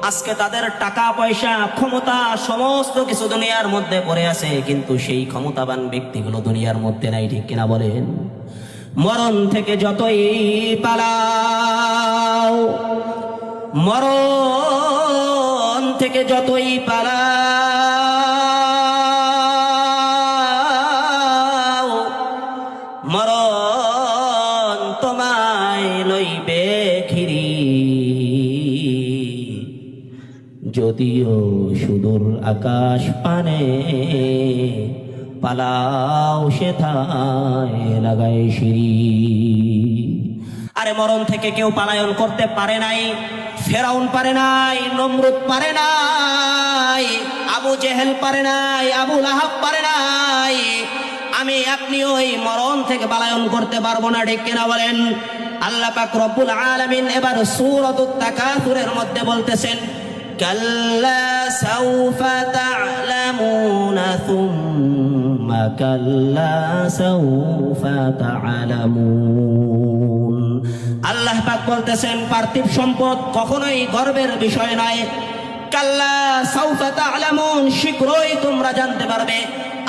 আজকে তাদের টাকা পয়সা, ক্ষমতা, সমস্ত কিছু দুনিয়ার মধ্যে পড়ে আছে, কিন্তু সেই ক্ষমতাবান ব্যক্তিগুলো দুনিয়ার মধ্যে নাই। ঠিক কিনা বলেন? মরণ থেকে যতই পালাও, মরণ থেকে যতই পালাও, মরণ তোমায় লইবে ঘিরি, যদিও সুদূর আকাশ পানে পালাও সেথায় লাগায় সিঁড়ি। আরে মরণ থেকে কেউ পালায়ন করতে পারে নাই। ফেরাউন পারে নাই, নমরুদ পারে নাই, আবু আবু জেহেল পারে নাই, আবু লাহাব পারে নাই, আমি আপনি ওই মরণ থেকে পলায়ন করতে পারবো না, ঠিক কিনা বলেন? আল্লাহ পাক রব্বুল আলামিন এবার সূরাতুত তাকাসুরের মধ্যে বলতেছেন, কাল্লা সাউফা তা'লামুনা সুম্মা কাল্লা সাউফা তা'লামুন। আল্লাহ পাক বলতেছেন পার্থিব সম্পদ কখনোই গর্বের বিষয় নয়। কাল্লা সাউফা তা'লামুন, শীঘ্রই তোমরা জানতে পারবে।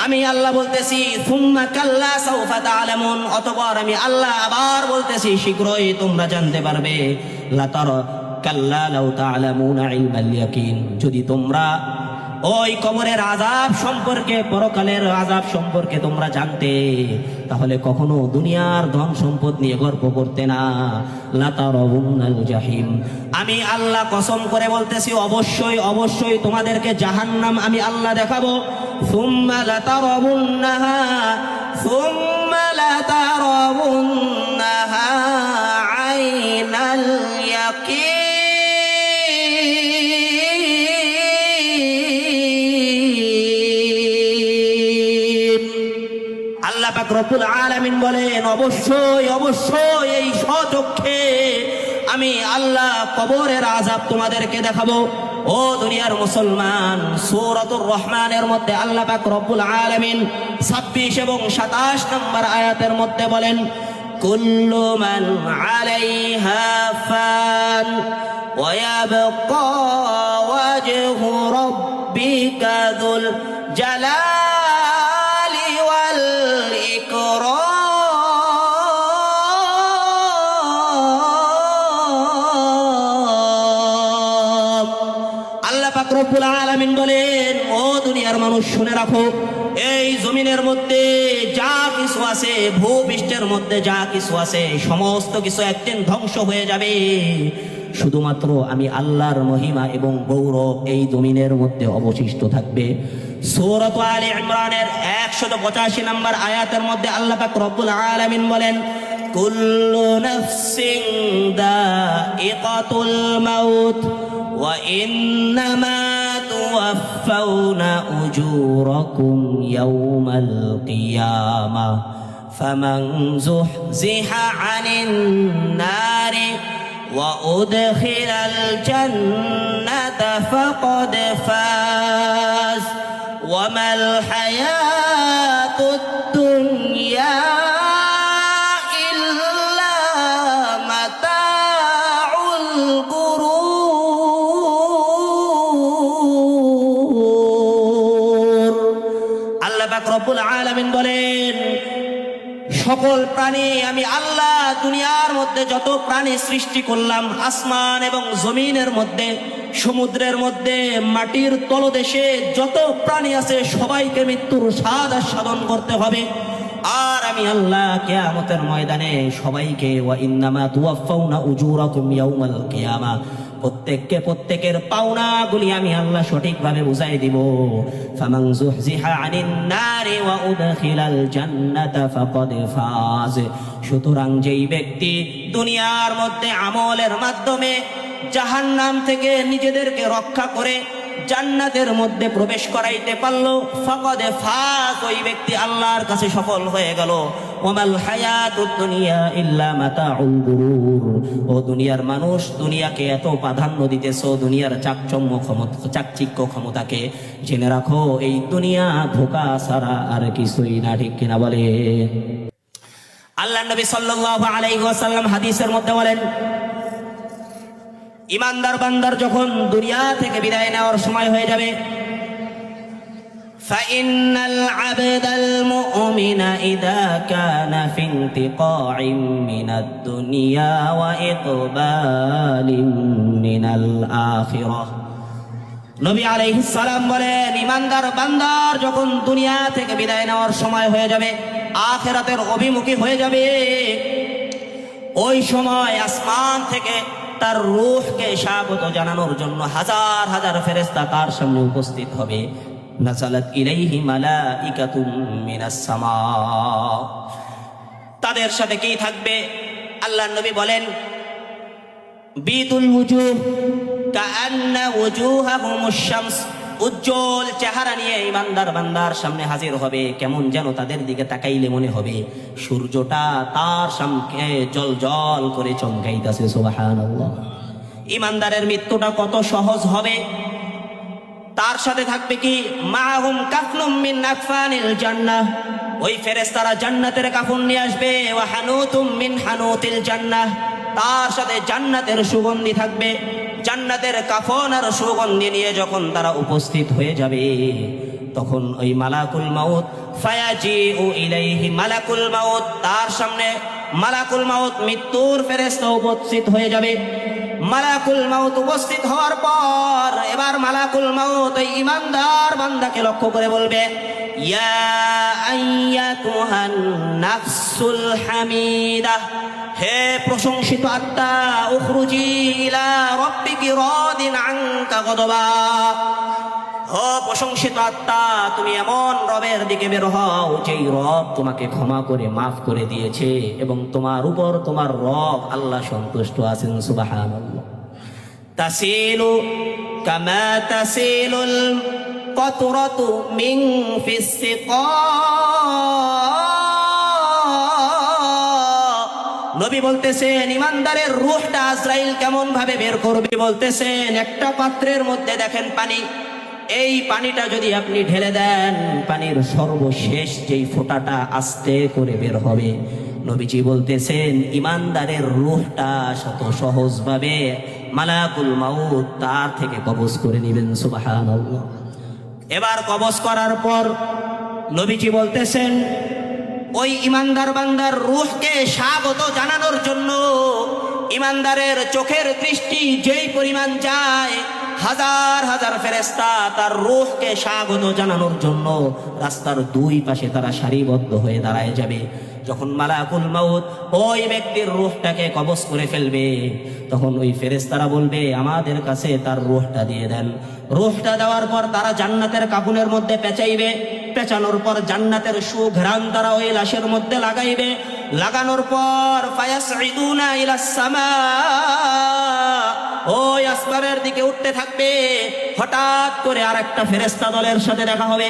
আমি আল্লাহ বলতেছি সুম্মা কাল্লা সাউফা তা'লামুন, অতঃপর আমি আল্লাহ আবার বলতেছি শীঘ্রই তোমরা জানতে পারবে। লাতারা কাল্লা লাউ তা'লামুনা ইলমাল ইয়াকিন, যদি তোমরা ওই কবরের আযাব সম্পর্কে, পরকালের আযাব সম্পর্কে তোমরা জানতে, তাহলে কখনো দুনিয়ার ধন সম্পদ নিয়ে গর্ব করতে না। লাতারাউনাল জাহিম, আমি আল্লাহ কসম করে বলতেছি অবশ্যই অবশ্যই তোমাদেরকে জাহান্নাম আমি আল্লাহ দেখাবো। সুম্মা লাতারাউন্নাহা সুম্মা লাতারাউন্নাহা আইনাল ইয়াকিন। আল্লাহ পাক রব্বুল আলামিন বলেন অবশ্যই অবশ্যই এই স্বচক্ষে আমি আল্লাহ কবরের আযাব তোমাদেরকে দেখাবো। ও দুনিয়ার মুসলমান, সূরাতুর রহমানের মধ্যে আল্লাহ পাক রব্বুল আলামিন 26 এবং 27 নম্বর আয়াতের মধ্যে বলেন, কুল্লু মান আলাইহা ফান ওয়া ইয়াবকা ওয়াজহু রাব্বিকা যুল জালালি ওয়াল ইকরাম। আল্লাহ পাক রব্বুল আলামিন বলেন, ও দুনিয়ার মানুষ শুনে রাখো, এই জমিনের মধ্যে যা কিছু আছে, ভূপৃষ্ঠের মধ্যে যা কিছু আছে, সমস্ত কিছু একদিন ধ্বংস হয়ে যাবে। শুধুমাত্র আমি আল্লাহর মহিমা এবং গৌরব এই জমিনের মধ্যে অবশিষ্ট থাকবে। সূরাত আলে ইমরানের 185 নম্বর আয়াতের মধ্যে আল্লাহ পাক রব্বুল আলামিন বলেন, কুল্লু নাফসিন দাইকাতুল মাউত ওয়া ইন্নামা তুওয়াফাউনা উজুরাকুম ইয়াওমাল কিয়ামাহ ফামান যুহজিহা আনিন নারি ওয়া উদখিলাল জান্নাতা ফাকাদ ফাজ ওয়া মাল হায়াতুদ দুনিয়া ইল্লা মাতাউল গুরুর। আল্লাহ পাক রব্বুল আলামিন বলেন, সকল প্রাণী আমি আল্লাহ দুনিয়ার মধ্যে যত প্রাণী সৃষ্টি করলাম, আসমান এবং জমিনের মধ্যে, সমুদ্রের মধ্যে, মাটির তলদেশে যত প্রাণী আছে সবাইকে মৃত্যুর স্বাদ আস্বাদন করতে হবে। আর আমি আল্লাহ কিয়ামতের ময়দানে সবাইকে ওয়া ইন্নামা তুওয়াফাউনা উজুরাকুম ইয়াউমাল কিয়ামা, প্রত্যেককে প্রত্যেকের পাওনাগুলি আমি আল্লাহ সঠিকভাবে বুঝাই দিব। ফামান যুহজিহা আনিন নারি ওয়া উদখিলাল জান্নাতা ফাকাদ ফাজ, সুতরাং যেই ব্যক্তি দুনিয়ার মধ্যে আমলের মাধ্যমে জাহান্নাম থেকে নিজেদেরকে রক্ষা করে জান্নাতের মধ্যে প্রবেশ করাইতে পারলো, ফাকাদ ফাজ, ওই ব্যক্তি আল্লাহর কাছে সফল হয়ে গেল। ওয়ামাল হায়াতুদ দুনিয়া ইল্লা মাতাউল গুরুর, ও দুনিয়ার মানুষ, দুনিয়াকে এত প্রাধান্য দিতেছো, দুনিয়ার চাকচিক্য ক্ষমতাকে, জেনে রাখো এই দুনিয়া ধোঁকা ছাড়া আর কিছুই না, ঠিক কিনা বলে? আল্লাহ নবী সাল্লাল্লাহু আলাইহি ওয়াসাল্লাম হাদিসের মধ্যে বলেন, ইমানদার বান্দার যখন দুনিয়া থেকে বিদায় নেওয়ার সময় হয়ে যাবে, فإن العبد المؤمن إذا كان في انتقاع من الدنيا وإقبال من الآخرة। নবী আলাইহিস সালাম বলেন, ইমানদার বান্দার যখন দুনিয়া থেকে বিদায় নেওয়ার সময় হয়ে যাবে, আখিরাতের অভিমুখী হয়ে যাবে, ওই সময় আসমান থেকে তার রূহকে স্বাগত জানানোর জন্য হাজার হাজার ফেরেশতা তার সামনে উপস্থিত হবে। নাযালাত ইলাইহি মালাইকাতুম মিনাস সামা, তাদের সাথে কি থাকবে? আল্লাহর নবী বলেন, বিতুল ওয়ুজুহ কাআন্না ওয়ুজুহাহুমুশ শামস, উজ্জ্বল চেহারা নিয়ে ইমানদার বান্দার সামনে হাজির হবে। কেমন যেন তাদের দিকে তাকাইলে মনে হবে সূর্যটা তার সামনে জ্বলজ্বল করে চমকাইতেছে। সুবহানাল্লাহ। ইমানদারের মৃত্যুটা কত সহজ হবে। তার সাথে থাকবে কি, মাহুম কাফনুম মিন আকফানিল জান্নাহ, ওই ফেরেশতারা জান্নাতের কাফন নিয়ে আসবে। ওয়া হানুতুম মিন হানুতিল জান্নাহ, তার সাথে জান্নাতের সুগন্ধি থাকবে। জান্নাতের কাফন আর সুগন্ধি নিয়ে যখন তারা উপস্থিত হয়ে যাবে, তখন ওই মালাকুল মাউত ফায়াজিউ ইলাইহি মালাকুল মাউত, তার সামনে মালাকুল মাউত মৃত্যুর ফেরেশতা উপস্থিত হয়ে যাবে। মালাকুল মাউত উপস্থিত হওয়ার পর এবার মালাকুল মাউত ওই ইমানদার বান্দাকে লক্ষ্য করে বলবে, ইয়া আইয়াতুহান নাফসুল হামিদাহ, হে প্রশংসিত আত্মা, উখরুজি ইলা রাব্বিকি রাদিন আনকা গদবা, ও প্রশংসিত আত্মা, তুমি এমন রবের দিকে বের হও যেই রব তোমাকে ক্ষমা করে মাফ করে দিয়েছে এবং তোমার উপর তোমার রব আল্লাহ সন্তুষ্ট আছেন। সুবহানাল্লাহ। তাসিলু কামা তাসিলুল কতরাতু মিন ফিস সিকা, নবী বলতেছেন ইমানদারের রূহটা আজরাইল কেমন ভাবে বের করবে, বলতেছেন একটা পাত্রের মধ্যে দেখেন পানি, এই পানিটা যদি আপনি ঢেলে দেন, পানির সর্বশেষ যেই ফোঁটাটা আস্তে করে বের হবে, নবীজি বলতেছেন ইমানদারের রূহটা শত সহজভাবে মালাকুল মাউত তার থেকে কবজ করে নেবেন। সুবহানাল্লাহ। এবার কবজ করার পর নবীজি বলতেছেন ওই ইমানদার বান্দার রূহকে স্বাগত জানানোর জন্য ইমানদারের চোখের দৃষ্টি যেই পরিমাণ যায়, হাজার হাজার ফেরেশতা তার রূহকে স্বাগত জানানোর জন্য রাস্তার দুই পাশে তারা সারিবদ্ধ হয়ে দাঁড়ায় যাবে। যখন মালাকুল মাউত ওই ব্যক্তির রূহটাকে কবজ করে ফেলবে, তখন ওই ফেরেশতারা বলবে আমাদের কাছে তার রূহটা দিয়ে দেন। রূহটা দেওয়ার পর তারা জান্নাতের কাফনের মধ্যে পেঁচাইবে, পেঁচানোর পর জান্নাতের সুঘ্রাণ তারা ওই লাশের মধ্যে লাগাইবে। লাগানোর পর ফায়াসঈদুনা ইলাস সামা, ওই আসমানের দিকে উঠতে থাকবে। হঠাৎ করে আর একটা ফেরেশতা দলের সাথে দেখা হবে।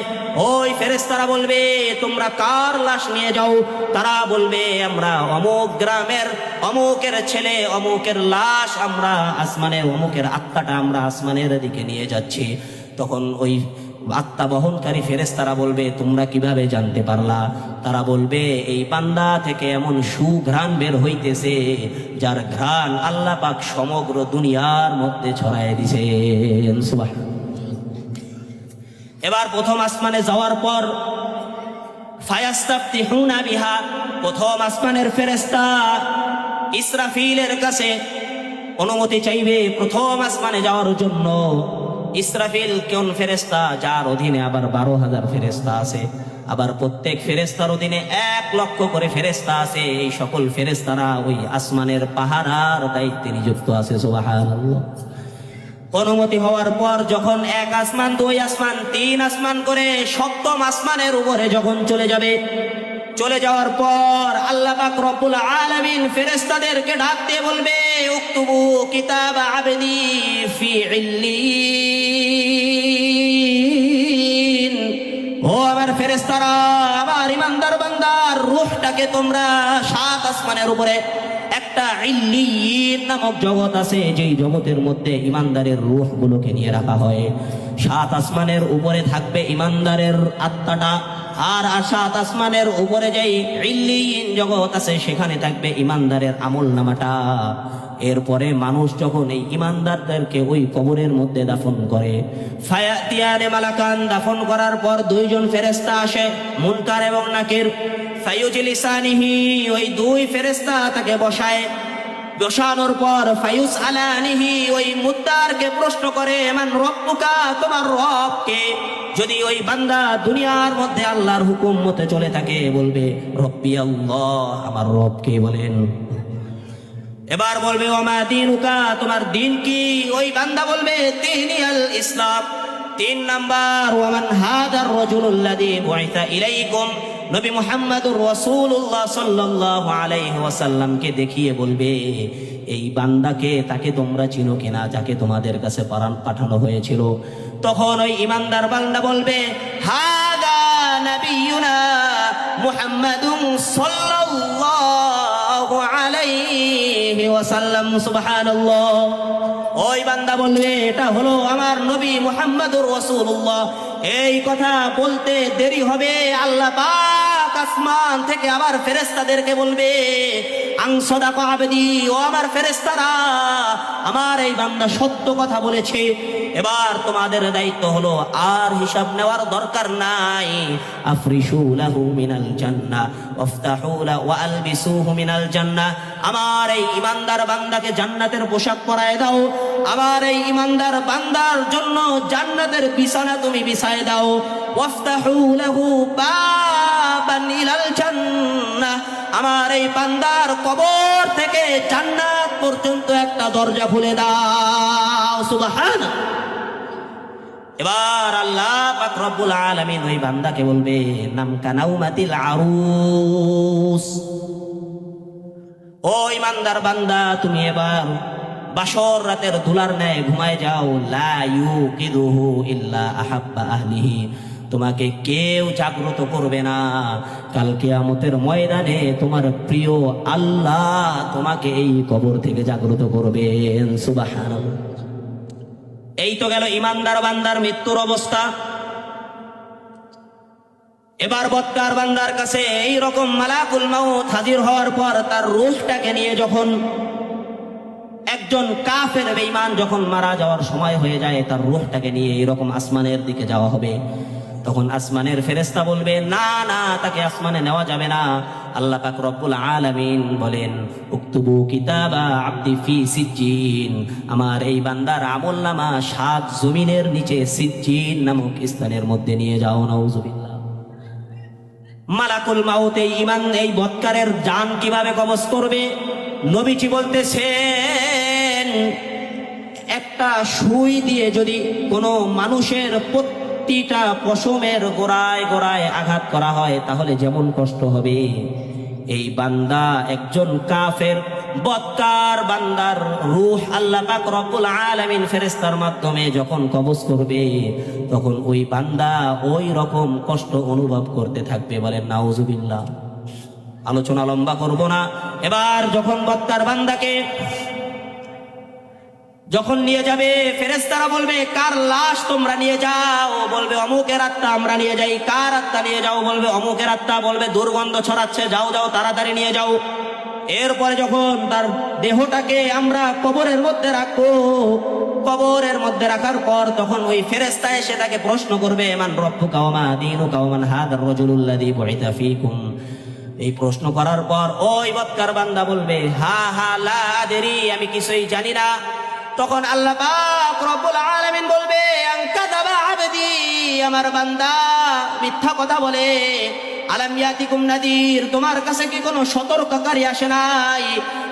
ওই ফেরেশতারা বলবে তোমরা কার লাশ নিয়ে যাও? তারা বলবে আমরা অমুক গ্রামের অমুকের ছেলে অমুকের লাশ, আমরা আসমানের অমুকের আত্মাটা আমরা আসমানের দিকে নিয়ে যাচ্ছি। তখন ওই আত্মা বহনকারী ফেরেশতারা বলবে তোমরা কিভাবে জানতে পারলা? তারা বলবে এই বান্দা থেকে এমন সুঘ্রাণ বের হইতেছে যার ঘ্রাণ আল্লাহ পাক সমগ্র দুনিয়ার মধ্যে ছড়ায় দিয়েছেন। সুবহানাল্লাহ। এবার প্রথম আসমানে যাওয়ার পর ফায়াস্তাফতিহুনা বিহা, প্রথম আসমানের ফেরেশতা ইসরাফিলের কাছে অনুমতি চাইবে প্রথম আসমানে যাওয়ার জন্য। ইসরাফিল কোন ফেরেশতা? যার অধীনে আবার 12,000 ফেরেশতা আছে, আবার প্রত্যেক ফেরেশতার অধীনে 1 লক্ষ করে ফেরেশতা আছে। এই সকল ফেরেশতারা ওই আসমানের পাহারার দায়িত্বে নিযুক্ত আছে। সুবহানাল্লাহ। অনুমতি হওয়ার পর যখন 1 আসমান 2 আসমান 3 আসমান করে সপ্তম আসমানের উপরে যখন চলে যাবে, চলে যাওয়ার পর আল্লাহ পাক রব্বুল আলামিন ফেরেশতাদেরকে ডাক দিয়ে বলবে উকতুবু কিতাব আবদি ফি ইল্লিন, ও আমার ফেরেশতারা, আমার ইমানদার বান্দার রূহটাকে তোমরা 7 আসমানের উপরে একটা ইল্লিন নামক জগৎ আছে, যেই জগতের মধ্যে ইমানদারের রূহগুলোকে নিয়ে রাখা হয়। 7 আসমানের উপরে থাকবে ইমানদারের আত্মাটা, আর 7 আসমানের উপরে যেই ইল্লিন জগৎ আছে সেখানে থাকবে ইমানদারের আমল নামাটা। এরপরে মানুষ যখন এই ইমানদারদেরকে ওই কবরের মধ্যে দাফন করে, ফায়াতিয়ানে মালাকান, দাফন করার পর 2 জন ফেরেশতা আসে, মুনকার এবং নাকির। ফায়ুজলিসানিহি, ওই 2 ফেরেশতা তাকে বসায়। বসানোর পর ফায়ুস আলানিহি, ওই মুদ্দারকে প্রশ্ন করে মান রব্বুকা, তোমার রব কে? যদি ওই বান্দা দুনিয়ার মধ্যে আল্লাহর হুকুম মতে চলে থাকে বলবে রব্বি আল্লাহ, আমার রব কে বলেন। এবার বলবে ওমা দীনুকা, তোমার দিন কি? ওই বান্দা বলবে দীনি আল ইসলাম। 3 নাম্বার ওয়ামান হাদার রাজুলুল্লাযী বুইসা ইলাইকুম, নবী মুহাম্মদুর রাসূলুল্লাহ সাল্লাল্লাহু আলাইহি ওয়াসাল্লামকে দেখিয়ে বলবে, এই বান্দাকে, তাকে তোমরা চিনো কিনা, যাকে তোমাদের কাছে পাঠানো হয়েছিল? তখন ওই ইমানদার বান্দা বলবে, হাদা নবিয়ুনা মুহাম্মাদুন সাল্লাল্লাহু আলাইহি ওয়াসাল্লাম। সুবহানাল্লাহ। ওই বান্দা বলবে, এটা হলো আমার নবী মুহাম্মদুর রাসূলুল্লাহ। এই কথা বলতে দেরি হবে, আল্লাহ পাক আসমান থেকে আবার ফেরেশতাদেরকে বলবে, আন সাদাকা আবদি, ও আমার ফেরেশতারা, আমার এই বান্দা সত্য কথা বলেছে। এবার তোমাদের দায়িত্ব হলো, আর হিসাব নেওয়ার দরকার নাই। আফরিশু লাহু মিনাল জান্নাহ ওয়াফতাহু লাহু ওয়া আলবিসুহু মিনাল জান্নাহ। আমার এই ইমানদার বান্দাকে জান্নাতের পোশাক পরায় দাও, আমার এই ইমানদার বান্দার জন্য জান্নাতের বিছানা তুমি বিছায় দাও। ওয়াফতাহু লাহু বাবান ইলাল জান্নাহ, আমার এই বান্দার কবর থেকে জান্নাত পর্যন্ত একটা দরজা খুলে দাও। সুবহানাল্লাহ। এবার আল্লাহ পাক রব্বুল আলামিন ওই বান্দাকে বলবে, নাম কানাউমাতিল আরুস, ও ইমানদার বান্দা, তুমি এবার বাসর রাতের দুলার ন্যায় ঘুমায় যাও। লা ইউকিদুহু ইল্লা আহাব্বা আহলিহি, তোমাকে কেউ জাগ্রত করবে না। কাল কিয়ামতের ময়দানে তোমার প্রিয় আল্লাহ তোমাকে এই কবর থেকে জাগ্রত করবেন। সুবহানাল্লাহ। এই তো গেল ইমানদার বান্দার মৃত্যুর অবস্থা। এবার বদকার বান্দার কাছে এই রকম মালাকুল মাউত হাজির হওয়ার পর তার রূহটাকে নিয়ে যখন একজন কাফের বেঈমান যখন মারা যাওয়ার সময় হয়ে যায়, তার রূহটাকে নিয়ে এইরকম আসমানের দিকে যাওয়া হবে। তখন আসমানের ফেরেশতা বলবে, না না, তাকে আসমানে নেওয়া যাবে না। আল্লাহ পাক রব্বুল আলামিন বলেন, উকতুবু কিতাবা আবদি ফি সিজ্জিন, আমার এই বান্দার আমলনামা 7 জমিনের নিচে সিজ্জিন নামক স্থানের মধ্যে নিয়ে যাও। নাউজুবিল্লাহ। মালাকুল মাউত এই বদকারের জান কিভাবে কবজ করবে? নবীজি বলতেছেন, একটা সুই দিয়ে যদি কোনো মানুষের প্রতিটা পশমের গোড়ায় গোড়ায় আঘাত করা হয়, তাহলে যেমন কষ্ট হবে, এই বান্দা একজন কাফের বদকার বান্দার রূহ আল্লাহ পাক রব্বুল আলামিন ফেরেশতার মাধ্যমে যখন কবজ করবে, তখন ওই বান্দা ওই রকম কষ্ট অনুভব করতে থাকবে। বলেন নাউজুবিল্লাহ। আলোচনা লম্বা করব না। এবার যখন বদকার বান্দাকে যখন নিয়ে যাবে, ফেরেশতারা বলবে, কার লাশ তোমরা নিয়ে যাও? বলবে, অমুকের আত্মা আমরা নিয়ে যাই। কার আত্মা নিয়ে যাও? বলবে, অমুকের আত্মা। বলবে, দুর্গন্ধ ছড়াচ্ছে, যাও যাও তাড়াতাড়ি নিয়ে যাও। এরপরে যখন তার দেহটাকে আমরা কবরের মধ্যে রাখবো, কবরের মধ্যে রাখার পর তখন ওই ফেরেশতা এসে তাকে প্রশ্ন করবে, মান রব্বুকা ওয়া মা দীনুকা ওয়া মান হাদার রাজুলুল্লাযী বুইতা ফীকুম। এই প্রশ্ন করার পর ওই বদকার বান্দা বলবে, হা হা লা আদরি, আমি কিছুই জানি না। তখন আল্লাহ পাক রব্বুল আলামিন বলবে, আনকাযাবা আবদি, আমার বান্দা মিথ্যা কথা বলে। আলাম ইয়াতিকুম নাদির, তোমার কাছে কি কোনো সতর্ককারী আসে নাই?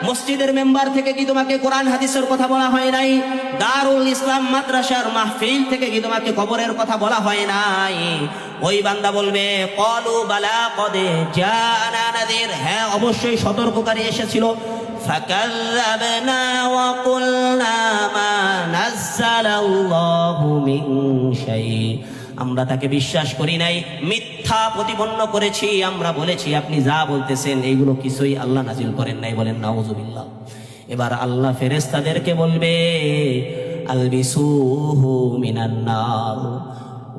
মসজিদের মেম্বার থেকে কি তোমাকে কোরআন হাদিসের কথা বলা হয় নাই? দারুল ইসলাম মাদ্রাসার মাহফিল থেকে কি তোমাকে কবরের কথা বলা হয় নাই? ওই বান্দা বলবে, ক্বালু বালা কদ জাআনা নাদির, হ্যাঁ অবশ্যই সতর্ককারী এসেছিল। ফাকাযযাবনা ওয়া কুলনা মা নাযালাল্লাহু মিন শাই, আমরা তাকে বিশ্বাস করি নাই, মিথ্যা প্রতিপন্ন করেছি। আমরা বলেছি আপনি যা বলতেছেন এইগুলো কিছুই আল্লাহ নাজিল করেন নাই। বলেন নাউজুবিল্লাহ। এবার আল্লাহ ফেরেশতাদেরকে বলবে, আলবিসুহু মিনান নার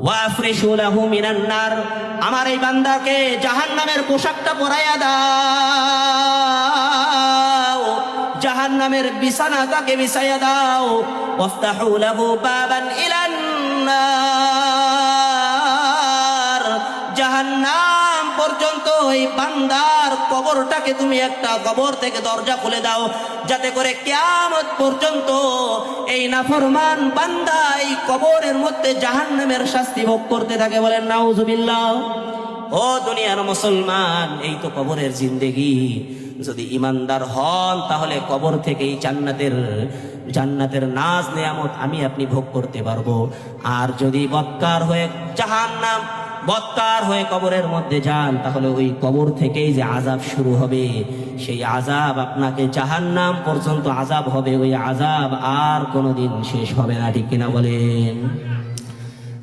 ওয়া আফরিশু লাহু মিনান নার, আমার এই বান্দাকে জাহান্নামের পোশাকটা পরাইয়া দাও, জাহান্নামের বিছানা তাকে বিছাইয়া দাও। ওয়াফতাহু লাহু বাবান ইলান নার, জাহান্নাম পর্যন্ত এই বান্দার কবরটাকে তুমি একটা কবর থেকে দরজা খুলে দাও, যাতে করে কিয়ামত পর্যন্ত এই নাফরমান বান্দা এই কবরের মধ্যে জাহান্নামের শাস্তি ভোগ করতে থাকে। বলেন নাউজুবিল্লাহ। ও দুনিয়ার মুসলমান, এই তো কবরের জিন্দেগি। যদি ইমানদার হন তাহলে কবর থেকেই জান্নাতের নাজ নেয়ামত আমি আপনি ভোগ করতে পারবো। আর যদি বদকার হয়ে জাহান্নাম বৎকার হয়ে কবরের মধ্যে যান, তাহলে ওই কবর থেকেই যে আযাব শুরু হবে, সেই আযাব আপনাকে জাহান্নাম পর্যন্ত আযাব হবে, ওই আযাব আর কোনোদিন শেষ হবে না। ঠিক কিনা বলেন?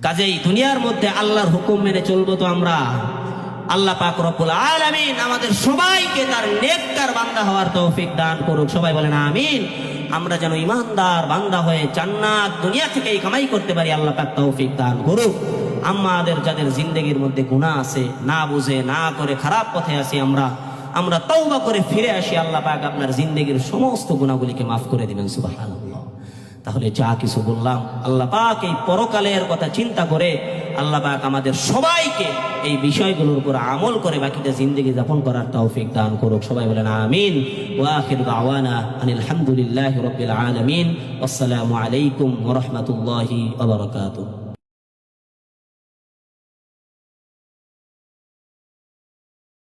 কাজেই দুনিয়ার মধ্যে আল্লাহর হুকুম মেনে চলবো তো আমরা। আল্লাহ পাক রব্বুল আলামিন আমাদের সবাইকে তার নেককার বান্দা হওয়ার তৌফিক দান করুক। সবাই বলেন আমিন। আমরা যেন ইমানদার বান্দা হয়ে জান্নাত দুনিয়া থেকেই কামাই করতে পারি, আল্লাহ পাক তৌফিক দান করুক। আমাদের যাদের জিন্দেগির মধ্যে গুনাহ আছে, না বুঝে না করে খারাপ পথে আছি, আমরা তওবা করে ফিরে আসি, আল্লাহ পাক আপনার জিন্দেগির সমস্ত গুনাহগুলিকে মাফ করে দিবেন। সুবহানাল্লাহ। তাহলে যা কিছু বললাম, আল্লাহ পাক এই পরকালের কথা চিন্তা করে আল্লাহ পাক আমাদের সবাইকে এই বিষয়গুলোর উপর আমল করে বাকিটা জিন্দেগি যাপন করার তৌফিক দান করুক। সবাই বলেন আমিন। ওয়া আখিরু দাওয়ানা আনিল হামদুলিল্লাহি রাব্বিল আলামিন। আসসালামু আলাইকুম ওয়া রাহমাতুল্লাহি ওয়া বারাকাতুহু।